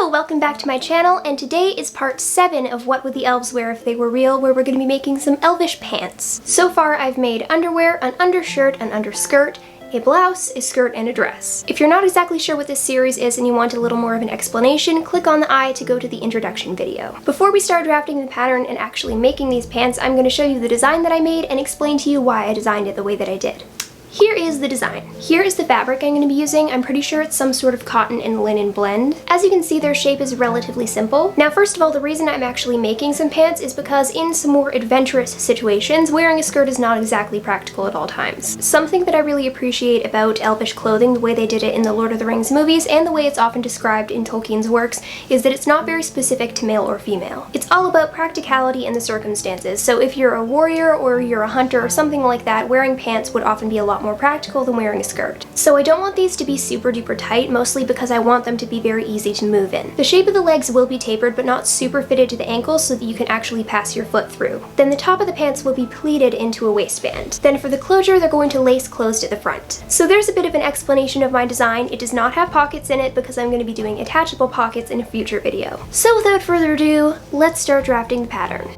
Hello, welcome back to my channel, and today is part 7 of What Would the Elves Wear If They Were Real, where we're going to be making some elvish pants. So far I've made underwear, an undershirt, an underskirt, a blouse, a skirt, and a dress. If you're not exactly sure what this series is and you want a little more of an explanation, click on the I to go to the introduction video. Before we start drafting the pattern and actually making these pants, I'm going to show you the design that I made and explain to you why I designed it the way that I did. Here is the design. Here is the fabric I'm going to be using. I'm pretty sure it's some sort of cotton and linen blend. As you can see, their shape is relatively simple. Now, first of all, the reason I'm actually making some pants is because in some more adventurous situations, wearing a skirt is not exactly practical at all times. Something that I really appreciate about elvish clothing, the way they did it in the Lord of the Rings movies, and the way it's often described in Tolkien's works, is that it's not very specific to male or female. It's all about practicality and the circumstances. So if you're a warrior or you're a hunter or something like that, wearing pants would often be a lot more practical than wearing a skirt. So I don't want these to be super duper tight, mostly because I want them to be very easy to move in. The shape of the legs will be tapered but not super fitted to the ankles so that you can actually pass your foot through. Then the top of the pants will be pleated into a waistband. Then for the closure, they're going to lace closed at the front. So there's a bit of an explanation of my design. It does not have pockets in it because I'm going to be doing attachable pockets in a future video. So without further ado, let's start drafting the pattern.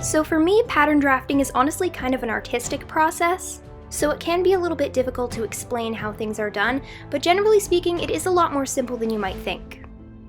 So for me, pattern drafting is honestly kind of an artistic process. So it can be a little bit difficult to explain how things are done, but generally speaking, it is a lot more simple than you might think.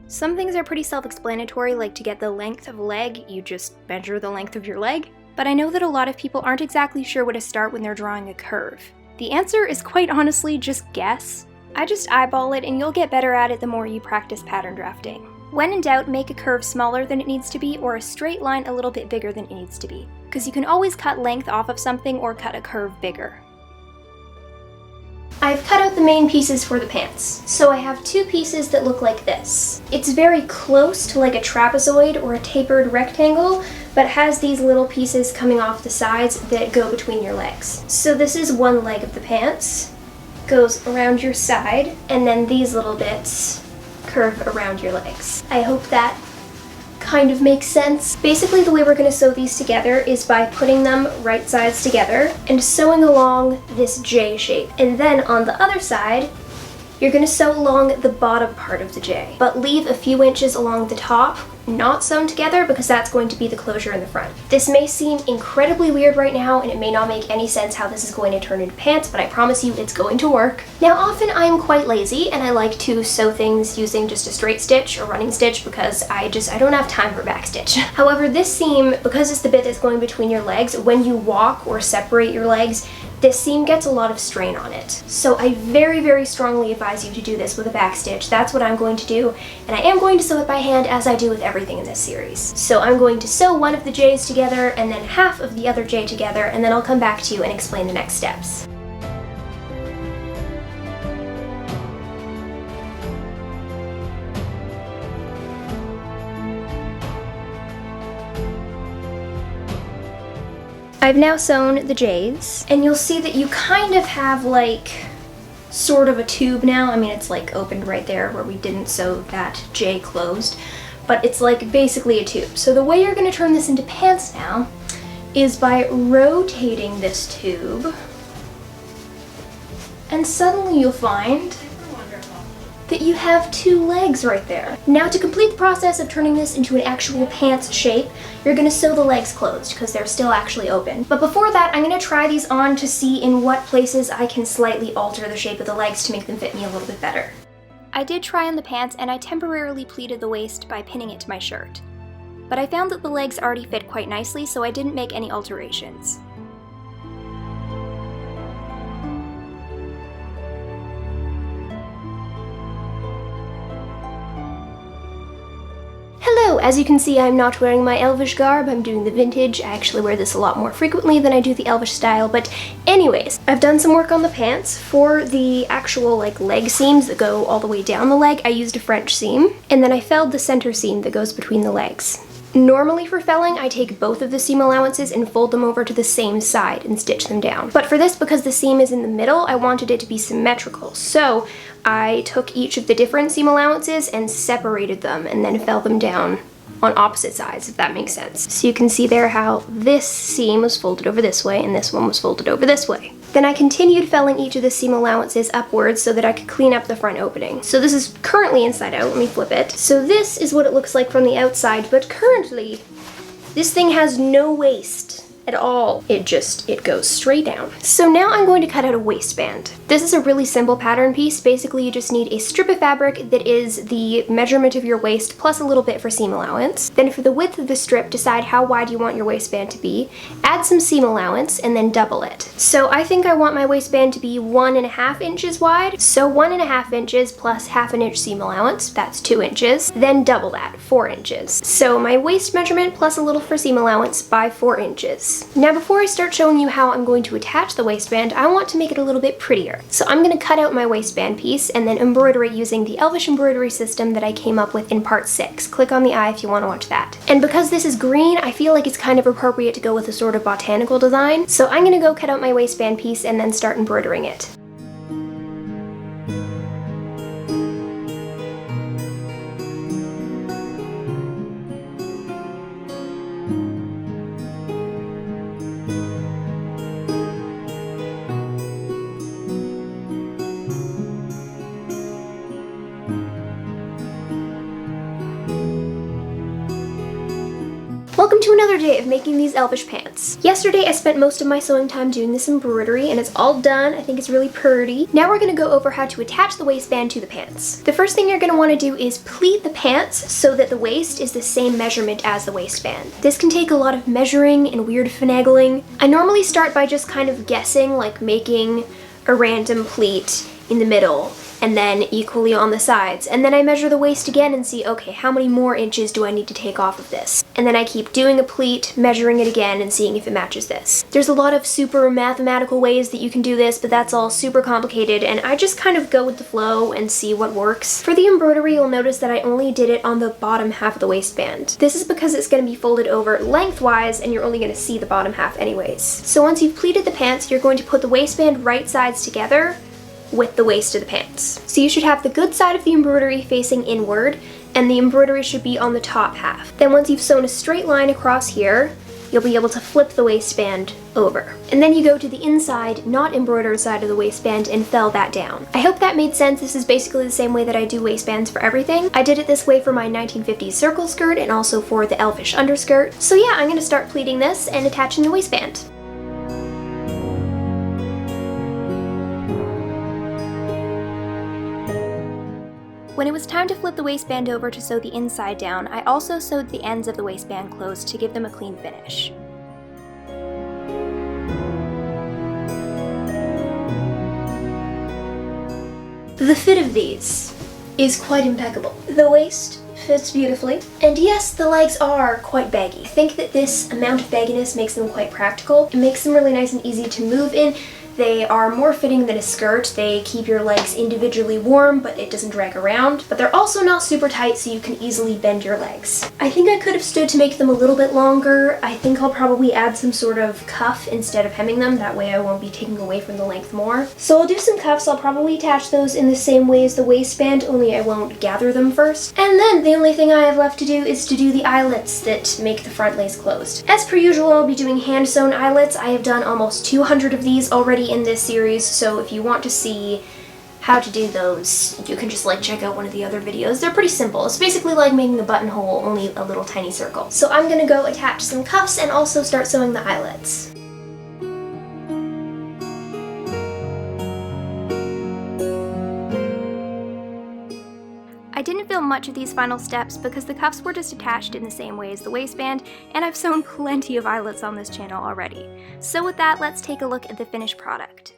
Some things are pretty self-explanatory, like to get the length of leg, you just measure the length of your leg, but I know that a lot of people aren't exactly sure where to start when they're drawing a curve. The answer is quite honestly just guess. I just eyeball it and you'll get better at it the more you practice pattern drafting. When in doubt, make a curve smaller than it needs to be or a straight line a little bit bigger than it needs to be, because you can always cut length off of something or cut a curve bigger. I've cut out the main pieces for the pants. So I have two pieces that look like this. It's very close to like a trapezoid or a tapered rectangle, but has these little pieces coming off the sides that go between your legs. So this is one leg of the pants, goes around your side, and then these little bits curve around your legs. I hope that kind of makes sense. Basically, the way we're going to sew these together is by putting them right sides together and sewing along this J shape. And then on the other side, you're going to sew along the bottom part of the J, but leave a few inches along the top, not sewn together, because that's going to be the closure in the front. This may seem incredibly weird right now, and it may not make any sense how this is going to turn into pants, but I promise you it's going to work. Now, often I am quite lazy, and I like to sew things using just a straight stitch or running stitch because I don't have time for backstitch. However, this seam, because it's the bit that's going between your legs, when you walk or separate your legs, this seam gets a lot of strain on it. So I very, very strongly advise you to do this with a backstitch. That's what I'm going to do, and I am going to sew it by hand as I do with everything in this series. So I'm going to sew one of the J's together and then half of the other J together, and then I'll come back to you and explain the next steps. I've now sewn the J's, and you'll see that you kind of have like sort of a tube now. I mean, it's like opened right there where we didn't sew that J closed, but it's like basically a tube. So the way you're going to turn this into pants now is by rotating this tube, and suddenly you'll find that you have two legs right there. Now, to complete the process of turning this into an actual pants shape, you're going to sew the legs closed because they're still actually open. But before that, I'm going to try these on to see in what places I can slightly alter the shape of the legs to make them fit me a little bit better. I did try on the pants, and I temporarily pleated the waist by pinning it to my shirt. But I found that the legs already fit quite nicely, so I didn't make any alterations. Hello! As you can see, I'm not wearing my Elvish garb, I'm doing the vintage. I actually wear this a lot more frequently than I do the Elvish style, but anyways, I've done some work on the pants. For the actual like leg seams that go all the way down the leg, I used a French seam, and then I felled the center seam that goes between the legs. Normally for felling, I take both of the seam allowances and fold them over to the same side and stitch them down. But for this, because the seam is in the middle, I wanted it to be symmetrical. So I took each of the different seam allowances and separated them and then fell them down on opposite sides, if that makes sense. So you can see there how this seam was folded over this way and this one was folded over this way. Then I continued felling each of the seam allowances upwards so that I could clean up the front opening. So this is currently inside out. Let me flip it. So this is what it looks like from the outside, but currently this thing has no waist at all. It goes straight down. So now I'm going to cut out a waistband. This is a really simple pattern piece. Basically, you just need a strip of fabric that is the measurement of your waist plus a little bit for seam allowance. Then for the width of the strip, decide how wide you want your waistband to be, add some seam allowance, and then double it. So I think I want my waistband to be 1.5 inches wide. So 1.5 inches plus half an inch seam allowance, that's 2 inches. Then double that, 4 inches. So my waist measurement plus a little for seam allowance by 4 inches. Now before I start showing you how I'm going to attach the waistband, I want to make it a little bit prettier. So I'm going to cut out my waistband piece and then embroider it using the Elvish embroidery system that I came up with in part 6. Click on the eye if you want to watch that. And because this is green, I feel like it's kind of appropriate to go with a sort of botanical design. So I'm going to go cut out my waistband piece and then start embroidering it. Welcome to another day of making these Elvish pants. Yesterday I spent most of my sewing time doing this embroidery and it's all done. I think it's really pretty. Now we're going to go over how to attach the waistband to the pants. The first thing you're going to want to do is pleat the pants so that the waist is the same measurement as the waistband. This can take a lot of measuring and weird finagling. I normally start by just kind of guessing, like making a random pleat in the middle and then equally on the sides. And then I measure the waist again and see, okay, how many more inches do I need to take off of this? And then I keep doing a pleat, measuring it again, and seeing if it matches this. There's a lot of super mathematical ways that you can do this, but that's all super complicated, and I just kind of go with the flow and see what works. For the embroidery, you'll notice that I only did it on the bottom half of the waistband. This is because it's going to be folded over lengthwise, and you're only going to see the bottom half anyways. So once you've pleated the pants, you're going to put the waistband right sides together with the waist of the pants. So you should have the good side of the embroidery facing inward, and the embroidery should be on the top half. Then once you've sewn a straight line across here, you'll be able to flip the waistband over. And then you go to the inside, not embroidered side of the waistband and fell that down. I hope that made sense. This is basically the same way that I do waistbands for everything. I did it this way for my 1950s circle skirt and also for the Elvish underskirt. So yeah, I'm gonna start pleating this and attaching the waistband. When it was time to flip the waistband over to sew the inside down, I also sewed the ends of the waistband closed to give them a clean finish. The fit of these is quite impeccable. The waist fits beautifully, and yes, the legs are quite baggy. I think that this amount of bagginess makes them quite practical. It makes them really nice and easy to move in. They are more fitting than a skirt. They keep your legs individually warm, but it doesn't drag around. But they're also not super tight, so you can easily bend your legs. I think I could have stood to make them a little bit longer. I think I'll probably add some sort of cuff instead of hemming them. That way I won't be taking away from the length more. So I'll do some cuffs. I'll probably attach those in the same way as the waistband, only I won't gather them first. And then the only thing I have left to do is to do the eyelets that make the front lace closed. As per usual, I'll be doing hand-sewn eyelets. I have done almost 200 of these already in this series, so if you want to see how to do those, you can just check out one of the other videos. They're pretty simple. It's basically like making a buttonhole, only a little tiny circle. So I'm gonna go attach some cuffs and also start sewing the eyelets. I didn't film much of these final steps because the cuffs were just attached in the same way as the waistband, and I've sewn plenty of eyelets on this channel already. So with that, let's take a look at the finished product.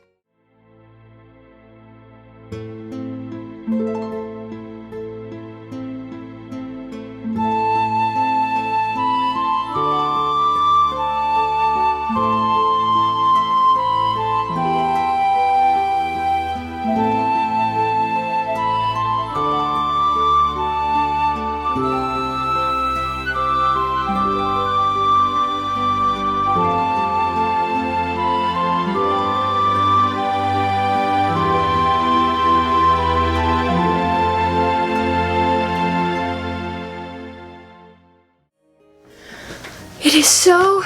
It is so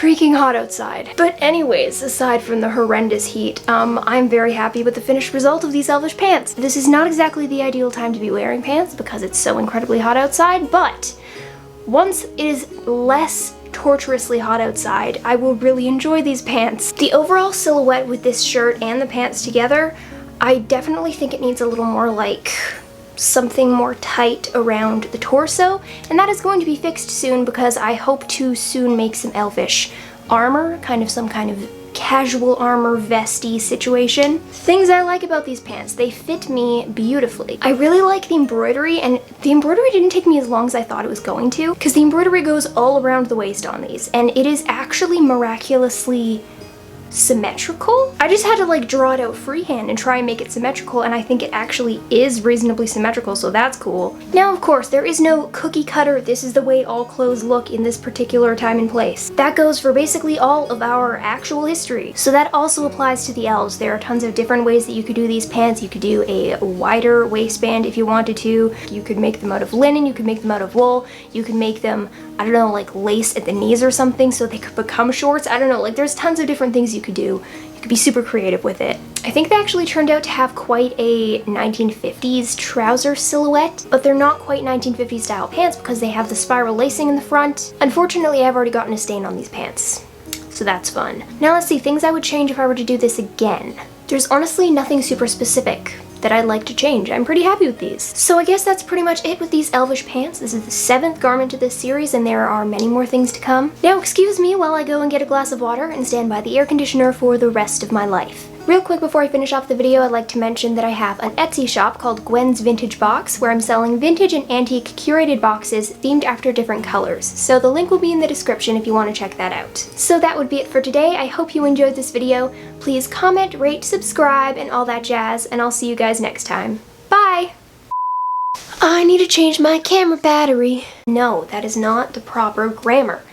freaking hot outside. But anyways, aside from the horrendous heat, I'm very happy with the finished result of these Elvish pants. This is not exactly the ideal time to be wearing pants because it's so incredibly hot outside, but once it is less torturously hot outside, I will really enjoy these pants. The overall silhouette with this shirt and the pants together, I definitely think it needs a little more like something more tight around the torso, and that is going to be fixed soon because I hope to soon make some Elvish armor, some kind of casual armor vesty situation. Things I like about these pants, they fit me beautifully. I really like the embroidery, and the embroidery didn't take me as long as I thought it was going to, because the embroidery goes all around the waist on these, and it is actually miraculously symmetrical. I just had to like draw it out freehand and try and make it symmetrical, and I think it actually is reasonably symmetrical, so that's cool. Now, of course, there is no cookie cutter, this is the way all clothes look in this particular time and place. That goes for basically all of our actual history. So that also applies to the elves. There are tons of different ways that you could do these pants. You could do a wider waistband if you wanted to. You could make them out of linen, you could make them out of wool, you could make them, I don't know, like lace at the knees or something so they could become shorts. I don't know, like there's tons of different things you could do. You could be super creative with it. I think they actually turned out to have quite a 1950s trouser silhouette, but they're not quite 1950s style pants because they have the spiral lacing in the front. Unfortunately, I've already gotten a stain on these pants, so that's fun. Now let's see, things I would change if I were to do this again. There's honestly nothing super specific that I'd like to change. I'm pretty happy with these. So I guess that's pretty much it with these Elvish pants. This is the 7th garment of this series, and there are many more things to come. Now excuse me while I go and get a glass of water and stand by the air conditioner for the rest of my life. Real quick before I finish off the video, I'd like to mention that I have an Etsy shop called Gwen's Vintage Box, where I'm selling vintage and antique curated boxes themed after different colors. So the link will be in the description if you want to check that out. So that would be it for today. I hope you enjoyed this video. Please comment, rate, subscribe, and all that jazz, and I'll see you guys next time. Bye! I need to change my camera battery. No, that is not the proper grammar.